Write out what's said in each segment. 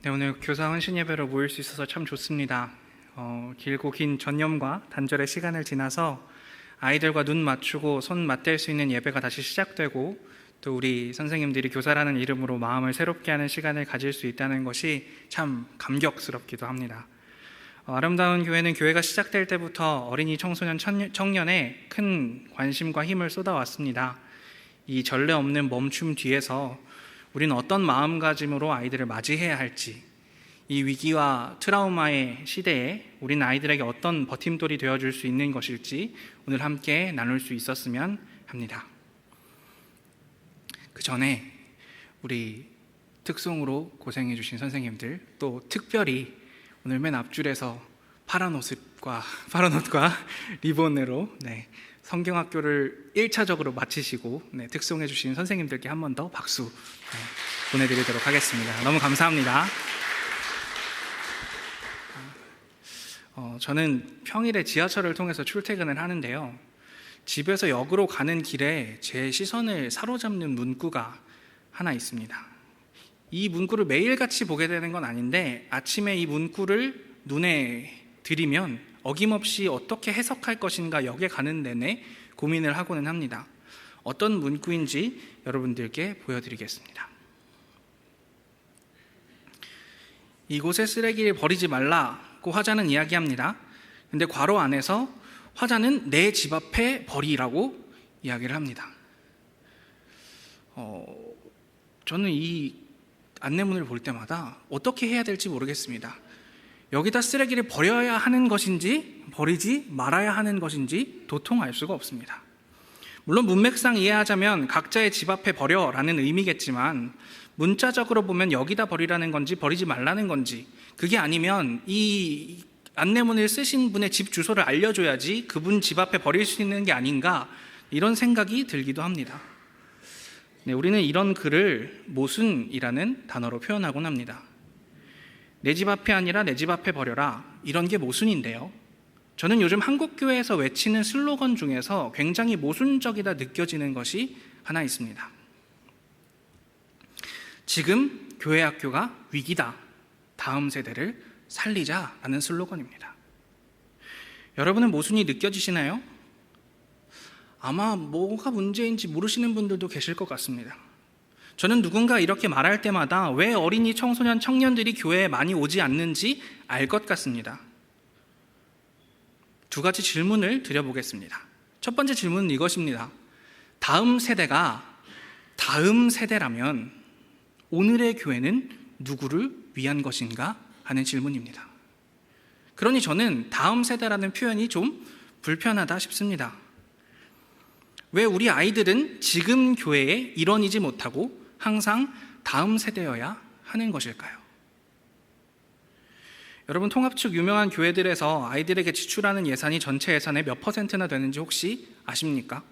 네, 오늘 교사 헌신 예배로 모일 수 있어서 참 좋습니다. 길고 긴 전념과 단절의 시간을 지나서 아이들과 눈 맞추고 손 맞댈 수 있는 예배가 다시 시작되고, 또 우리 선생님들이 교사라는 이름으로 마음을 새롭게 하는 시간을 가질 수 있다는 것이 참 감격스럽기도 합니다. 아름다운 교회는 교회가 시작될 때부터 어린이, 청소년, 청년에 큰 관심과 힘을 쏟아왔습니다. 이 전례 없는 멈춤 뒤에서 우리는 어떤 마음가짐으로 아이들을 맞이해야 할지, 이 위기와 트라우마의 시대에 우리는 아이들에게 어떤 버팀돌이 되어줄 수 있는 것일지 오늘 함께 나눌 수 있었으면 합니다. 그 전에 우리 특송으로 고생해 주신 선생님들, 또 특별히 오늘 맨 앞줄에서 파란 옷과 리본으로 성경학교를 1차적으로 마치시고 특송해 주신 선생님들께 한 번 더 박수 보내드리도록 하겠습니다. 너무 감사합니다. 저는 평일에 지하철을 통해서 출퇴근을 하는데요, 집에서 역으로 가는 길에 제 시선을 사로잡는 문구가 하나 있습니다. 이 문구를 매일같이 보게 되는 건 아닌데, 아침에 이 문구를 눈에 들이면 어김없이 어떻게 해석할 것인가 역에 가는 내내 고민을 하고는 합니다. 어떤 문구인지 여러분들께 보여드리겠습니다. 이곳에 쓰레기를 버리지 말라고 화자는 이야기합니다. 근데 괄호 안에서 화자는 내 집 앞에 버리라고 이야기를 합니다. 저는 이 안내문을 볼 때마다 어떻게 해야 될지 모르겠습니다. 여기다 쓰레기를 버려야 하는 것인지 버리지 말아야 하는 것인지 도통 알 수가 없습니다. 물론 문맥상 이해하자면 각자의 집 앞에 버려라는 의미겠지만, 문자적으로 보면 여기다 버리라는 건지 버리지 말라는 건지, 그게 아니면 이 안내문을 쓰신 분의 집 주소를 알려줘야지 그분 집 앞에 버릴 수 있는 게 아닌가, 이런 생각이 들기도 합니다. 우리는 이런 글을 모순이라는 단어로 표현하곤 합니다. 내 집 앞에 아니라 내 집 앞에 버려라, 이런 게 모순인데요, 저는 요즘 한국교회에서 외치는 슬로건 중에서 굉장히 모순적이다 느껴지는 것이 하나 있습니다. 지금 교회 학교가 위기다, 다음 세대를 살리자라는 슬로건입니다. 여러분은 모순이 느껴지시나요? 아마 뭐가 문제인지 모르시는 분들도 계실 것 같습니다. 저는 누군가 이렇게 말할 때마다 왜 어린이, 청소년, 청년들이 교회에 많이 오지 않는지 알 것 같습니다. 두 가지 질문을 드려보겠습니다. 첫 번째 질문은 이것입니다. 다음 세대가 다음 세대라면 오늘의 교회는 누구를 위한 것인가 하는 질문입니다. 그러니 저는 다음 세대라는 표현이 좀 불편하다 싶습니다. 왜 우리 아이들은 지금 교회의 일원이지 못하고 항상 다음 세대여야 하는 것일까요? 여러분, 통합측 유명한 교회들에서 아이들에게 지출하는 예산이 전체 예산의 몇 %나 되는지 혹시 아십니까?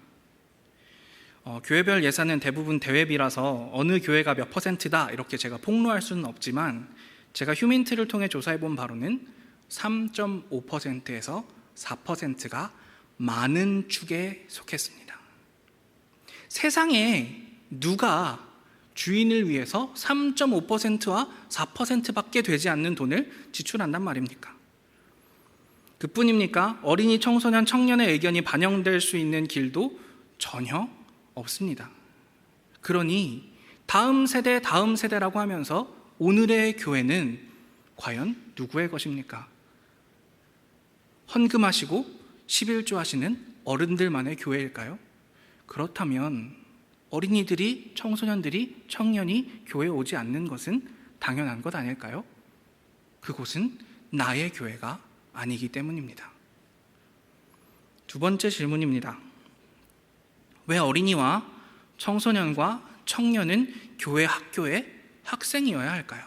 교회별 예산은 대부분 대회비라서 어느 교회가 몇 %다 이렇게 제가 폭로할 수는 없지만, 제가 휴민트를 통해 조사해 본 바로는 3.5%에서 4%가 많은 축에 속했습니다. 세상에 누가 주인을 위해서 3.5%와 4%밖에 되지 않는 돈을 지출한단 말입니까? 그뿐입니까? 어린이, 청소년, 청년의 의견이 반영될 수 있는 길도 전혀 없습니다. 그러니 다음 세대라고 하면서 오늘의 교회는 과연 누구의 것입니까? 헌금하시고 11조 하시는 어른들만의 교회일까요? 그렇다면 어린이들이, 청소년들이, 청년이 교회에 오지 않는 것은 당연한 것 아닐까요? 그곳은 나의 교회가 아니기 때문입니다. 두 번째 질문입니다. 왜 어린이와 청소년과 청년은 교회 학교의 학생이어야 할까요?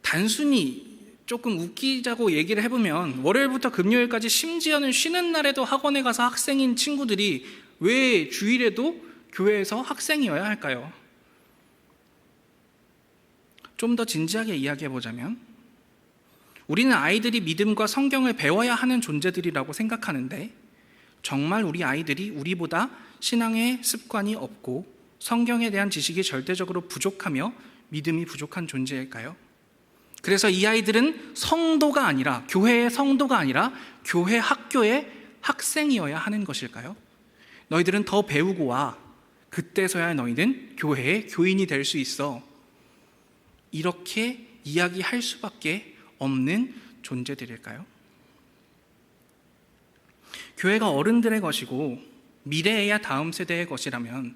단순히 조금 웃기자고 얘기를 해보면, 월요일부터 금요일까지 심지어는 쉬는 날에도 학원에 가서 학생인 친구들이 왜 주일에도 교회에서 학생이어야 할까요? 좀 더 진지하게 이야기해보자면, 우리는 아이들이 믿음과 성경을 배워야 하는 존재들이라고 생각하는데, 정말 우리 아이들이 우리보다 신앙의 습관이 없고 성경에 대한 지식이 절대적으로 부족하며 믿음이 부족한 존재일까요? 그래서 이 아이들은 성도가 아니라, 교회의 성도가 아니라 교회 학교의 학생이어야 하는 것일까요? 너희들은 더 배우고 와. 그때서야 너희는 교회의 교인이 될 수 있어. 이렇게 이야기할 수밖에 없는 존재들일까요? 교회가 어른들의 것이고 미래에야 다음 세대의 것이라면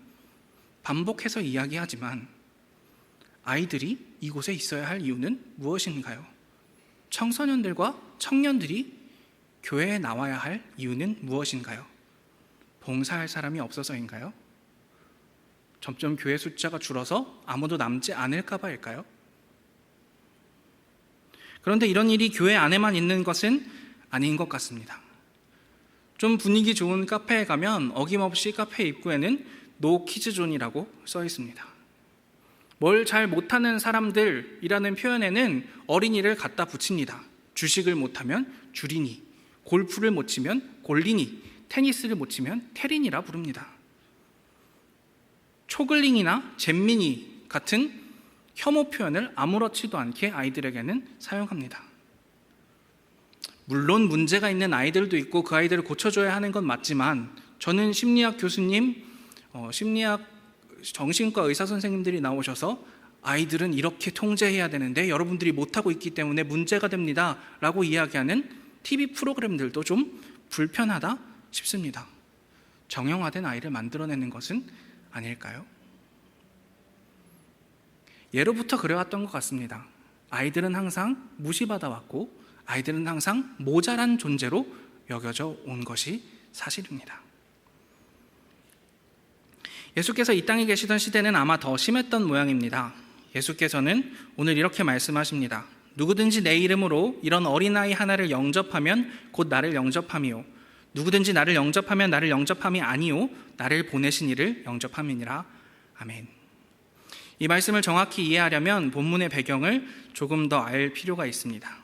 반복해서 이야기하지만 아이들이 이곳에 있어야 할 이유는 무엇인가요? 청소년들과 청년들이 교회에 나와야 할 이유는 무엇인가요? 봉사할 사람이 없어서인가요? 점점 교회 숫자가 줄어서 아무도 남지 않을까 봐일까요? 그런데 이런 일이 교회 안에만 있는 것은 아닌 것 같습니다. 좀 분위기 좋은 카페에 가면 어김없이 카페 입구에는 노 키즈존이라고 써 있습니다. 뭘 잘 못하는 사람들이라는 표현에는 어린이를 갖다 붙입니다. 주식을 못하면 주린이, 골프를 못 치면 골린이, 테니스를 못 치면 테린이라 부릅니다. 초글링이나 잼민이 같은 혐오 표현을 아무렇지도 않게 아이들에게는 사용합니다. 물론 문제가 있는 아이들도 있고 그 아이들을 고쳐줘야 하는 건 맞지만 저는 심리학 교수님, 심리학 정신과 의사 선생님들이 나오셔서 아이들은 이렇게 통제해야 되는데 여러분들이 못하고 있기 때문에 문제가 됩니다 라고 이야기하는 TV 프로그램들도 좀 불편하다 싶습니다. 정형화된 아이를 만들어내는 것은 아닐까요? 예로부터 그래왔던 것 같습니다. 아이들은 항상 무시받아왔고 아이들은 항상 모자란 존재로 여겨져 온 것이 사실입니다. 예수께서 이 땅에 계시던 시대는 아마 더 심했던 모양입니다. 예수께서는 오늘 이렇게 말씀하십니다. 누구든지 내 이름으로 이런 어린아이 하나를 영접하면 곧 나를 영접함이요 누구든지 나를 영접하면 나를 영접함이 아니요 나를 보내신 이를 영접함이니라. 아멘. 이 말씀을 정확히 이해하려면 본문의 배경을 조금 더 알 필요가 있습니다.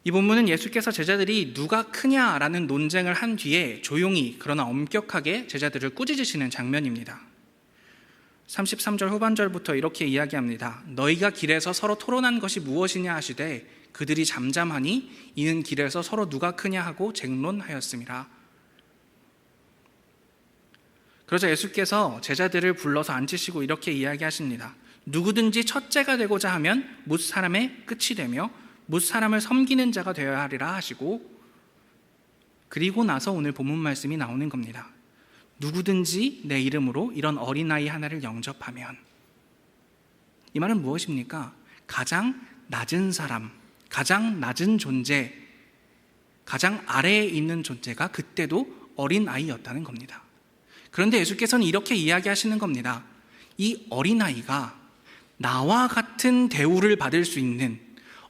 이 본문은 예수께서 제자들이 누가 크냐라는 논쟁을 한 뒤에 조용히 그러나 엄격하게 제자들을 꾸짖으시는 장면입니다. 33절 후반절부터 이렇게 이야기합니다. 너희가 길에서 서로 토론한 것이 무엇이냐 하시되 그들이 잠잠하니 이는 길에서 서로 누가 크냐 하고 쟁론하였음이라. 그러자 예수께서 제자들을 불러서 앉히시고 이렇게 이야기하십니다. 누구든지 첫째가 되고자 하면 뭇 사람의 끝이 되며 뭇 사람을 섬기는 자가 되어야 하리라 하시고, 그리고 나서 오늘 본문 말씀이 나오는 겁니다. 누구든지 내 이름으로 이런 어린아이 하나를 영접하면, 이 말은 무엇입니까? 가장 낮은 사람, 가장 낮은 존재, 가장 아래에 있는 존재가 그때도 어린아이였다는 겁니다. 그런데 예수께서는 이렇게 이야기하시는 겁니다. 이 어린아이가 나와 같은 대우를 받을 수 있는,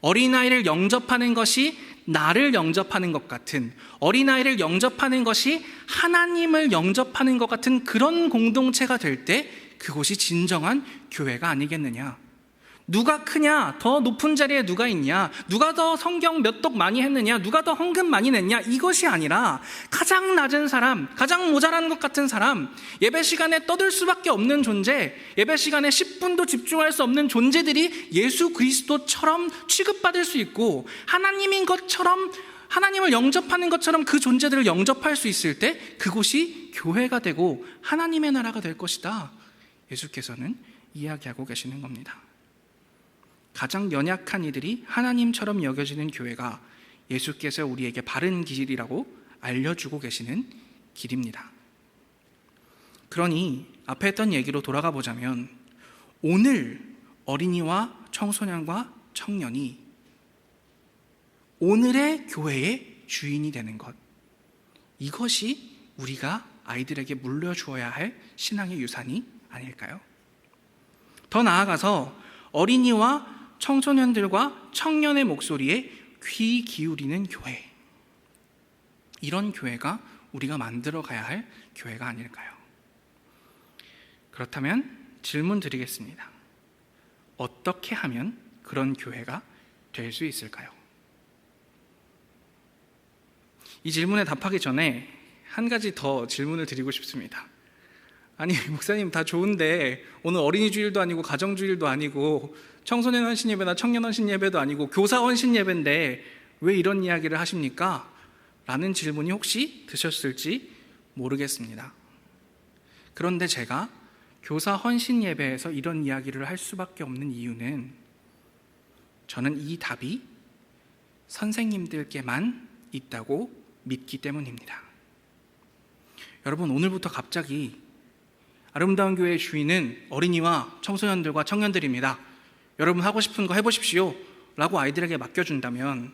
어린아이를 영접하는 것이 나를 영접하는 것 같은, 어린아이를 영접하는 것이 하나님을 영접하는 것 같은 그런 공동체가 될 때 그곳이 진정한 교회가 아니겠느냐. 누가 크냐, 더 높은 자리에 누가 있냐, 누가 더 성경 몇 독 많이 했느냐, 누가 더 헌금 많이 냈냐, 이것이 아니라 가장 낮은 사람, 가장 모자란 것 같은 사람, 예배 시간에 떠들 수밖에 없는 존재, 예배 시간에 10분도 집중할 수 없는 존재들이 예수 그리스도처럼 취급받을 수 있고 하나님인 것처럼, 하나님을 영접하는 것처럼 그 존재들을 영접할 수 있을 때 그곳이 교회가 되고 하나님의 나라가 될 것이다. 예수께서는 이야기하고 계시는 겁니다. 가장 연약한 이들이 하나님처럼 여겨지는 교회가 예수께서 우리에게 바른 길이라고 알려주고 계시는 길입니다. 그러니 앞에 했던 얘기로 돌아가 보자면, 오늘 어린이와 청소년과 청년이 오늘의 교회의 주인이 되는 것, 이것이 우리가 아이들에게 물려주어야 할 신앙의 유산이 아닐까요? 더 나아가서 어린이와 청소년들과 청년의 목소리에 귀 기울이는 교회, 이런 교회가 우리가 만들어 가야 할 교회가 아닐까요? 그렇다면 질문 드리겠습니다. 어떻게 하면 그런 교회가 될 수 있을까요? 이 질문에 답하기 전에 한 가지 더 질문을 드리고 싶습니다. 아니 목사님 다 좋은데 오늘 어린이 주일도 아니고 가정 주일도 아니고 청소년 헌신 예배나 청년 헌신 예배도 아니고 교사 헌신 예배인데 왜 이런 이야기를 하십니까? 라는 질문이 혹시 드셨을지 모르겠습니다. 그런데 제가 교사 헌신 예배에서 이런 이야기를 할 수밖에 없는 이유는 저는 이 답이 선생님들께만 있다고 믿기 때문입니다. 여러분, 오늘부터 갑자기 아름다운 교회의 주인은 어린이와 청소년들과 청년들입니다. 여러분 하고 싶은 거 해보십시오 라고 아이들에게 맡겨준다면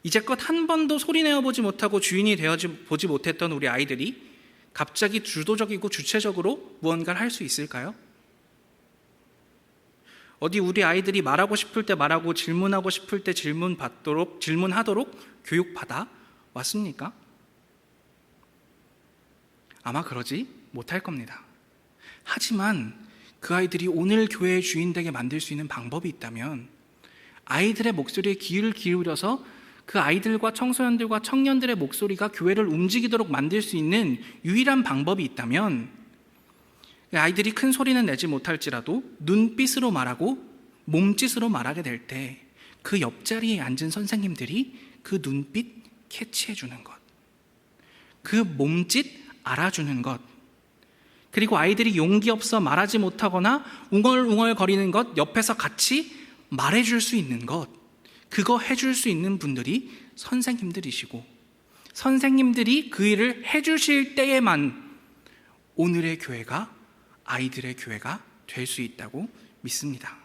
이제껏 한 번도 소리내어 보지 못하고 주인이 되어보지 못했던 우리 아이들이 갑자기 주도적이고 주체적으로 무언가를 할 수 있을까요? 어디 우리 아이들이 말하고 싶을 때 말하고 질문하고 싶을 때 질문하도록 교육받아 왔습니까? 아마 그러지 못할 겁니다. 하지만 그 아이들이 오늘 교회의 주인 되게 만들 수 있는 방법이 있다면 아이들의 목소리에 귀를 기울여서 그 아이들과 청소년들과 청년들의 목소리가 교회를 움직이도록 만들 수 있는 유일한 방법이 있다면 아이들이 큰 소리는 내지 못할지라도 눈빛으로 말하고 몸짓으로 말하게 될 때 그 옆자리에 앉은 선생님들이 그 눈빛 캐치해 주는 것, 그 몸짓 알아주는 것, 그리고 아이들이 용기 없어 말하지 못하거나 웅얼웅얼 거리는 것 옆에서 같이 말해줄 수 있는 것, 그거 해줄 수 있는 분들이 선생님들이시고 선생님들이 그 일을 해주실 때에만 오늘의 교회가 아이들의 교회가 될 수 있다고 믿습니다.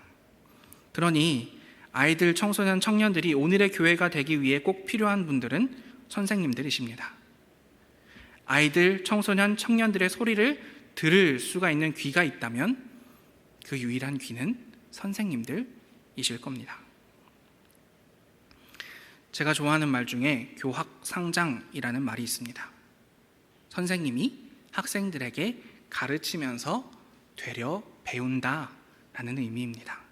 그러니 아이들, 청소년, 청년들이 오늘의 교회가 되기 위해 꼭 필요한 분들은 선생님들이십니다. 아이들, 청소년, 청년들의 소리를 들을 수가 있는 귀가 있다면 그 유일한 귀는 선생님들이실 겁니다. 제가 좋아하는 말 중에 교학상장이라는 말이 있습니다. 선생님이 학생들에게 가르치면서 되려 배운다라는 의미입니다.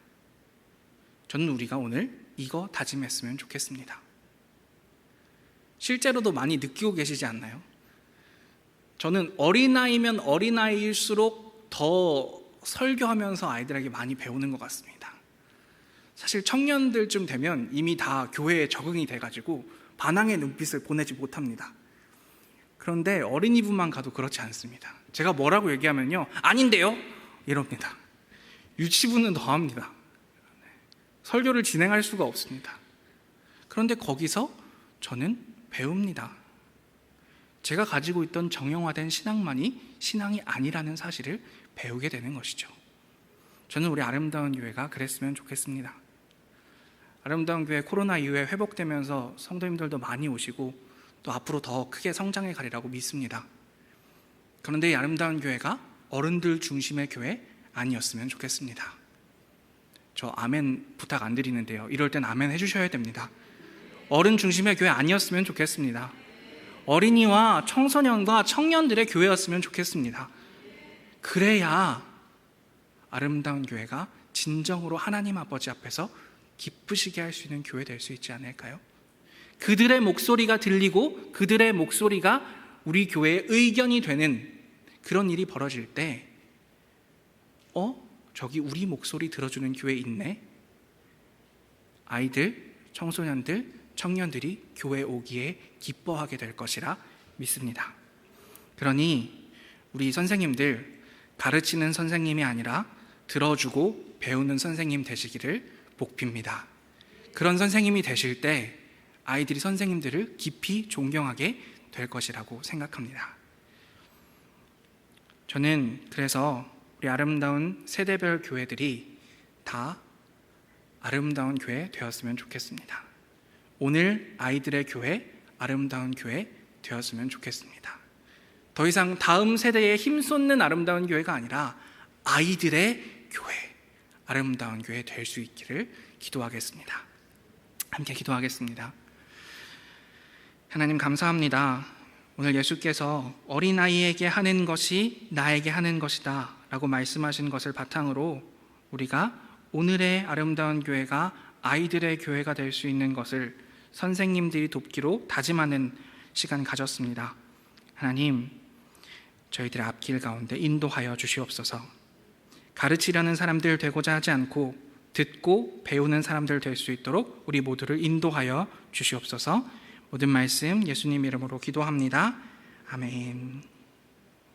저는 우리가 오늘 이거 다짐했으면 좋겠습니다. 실제로도 많이 느끼고 계시지 않나요? 저는 어린아이면 어린아이일수록 더 설교하면서 아이들에게 많이 배우는 것 같습니다. 사실 청년들쯤 되면 이미 다 교회에 적응이 돼가지고 반항의 눈빛을 보내지 못합니다. 그런데 어린이부만 가도 그렇지 않습니다. 제가 뭐라고 얘기하면요, 아닌데요? 이럽니다. 유치부는 더합니다. 설교를 진행할 수가 없습니다. 그런데 거기서 저는 배웁니다. 제가 가지고 있던 정형화된 신앙만이 신앙이 아니라는 사실을 배우게 되는 것이죠. 저는 우리 아름다운 교회가 그랬으면 좋겠습니다. 아름다운 교회 코로나 이후에 회복되면서 성도님들도 많이 오시고 또 앞으로 더 크게 성장해 가리라고 믿습니다. 그런데 이 아름다운 교회가 어른들 중심의 교회 아니었으면 좋겠습니다. 저 아멘 부탁 안 드리는데요, 이럴 땐 아멘 해주셔야 됩니다. 어른 중심의 교회 아니었으면 좋겠습니다. 어린이와 청소년과 청년들의 교회였으면 좋겠습니다. 그래야 아름다운 교회가 진정으로 하나님 아버지 앞에서 기쁘시게 할 수 있는 교회 될 수 있지 않을까요? 그들의 목소리가 들리고 그들의 목소리가 우리 교회의 의견이 되는 그런 일이 벌어질 때 저기 우리 목소리 들어주는 교회 있네? 아이들, 청소년들, 청년들이 교회에 오기에 기뻐하게 될 것이라 믿습니다. 그러니 우리 선생님들, 가르치는 선생님이 아니라 들어주고 배우는 선생님 되시기를 복빕니다. 그런 선생님이 되실 때 아이들이 선생님들을 깊이 존경하게 될 것이라고 생각합니다. 저는 그래서 우리 아름다운 세대별 교회들이 다 아름다운 교회 되었으면 좋겠습니다. 오늘 아이들의 교회, 아름다운 교회 되었으면 좋겠습니다. 더 이상 다음 세대에 힘쏟는 아름다운 교회가 아니라 아이들의 교회, 아름다운 교회 될 수 있기를 기도하겠습니다. 함께 기도하겠습니다. 하나님 감사합니다. 오늘 예수께서 어린아이에게 하는 것이 나에게 하는 것이다 라고 말씀하신 것을 바탕으로 우리가 오늘의 아름다운 교회가 아이들의 교회가 될 수 있는 것을 선생님들이 돕기로 다짐하는 시간 가졌습니다. 하나님, 저희들의 앞길 가운데 인도하여 주시옵소서. 가르치려는 사람들 되고자 하지 않고 듣고 배우는 사람들 될 수 있도록 우리 모두를 인도하여 주시옵소서. 모든 말씀 예수님 이름으로 기도합니다. 아멘.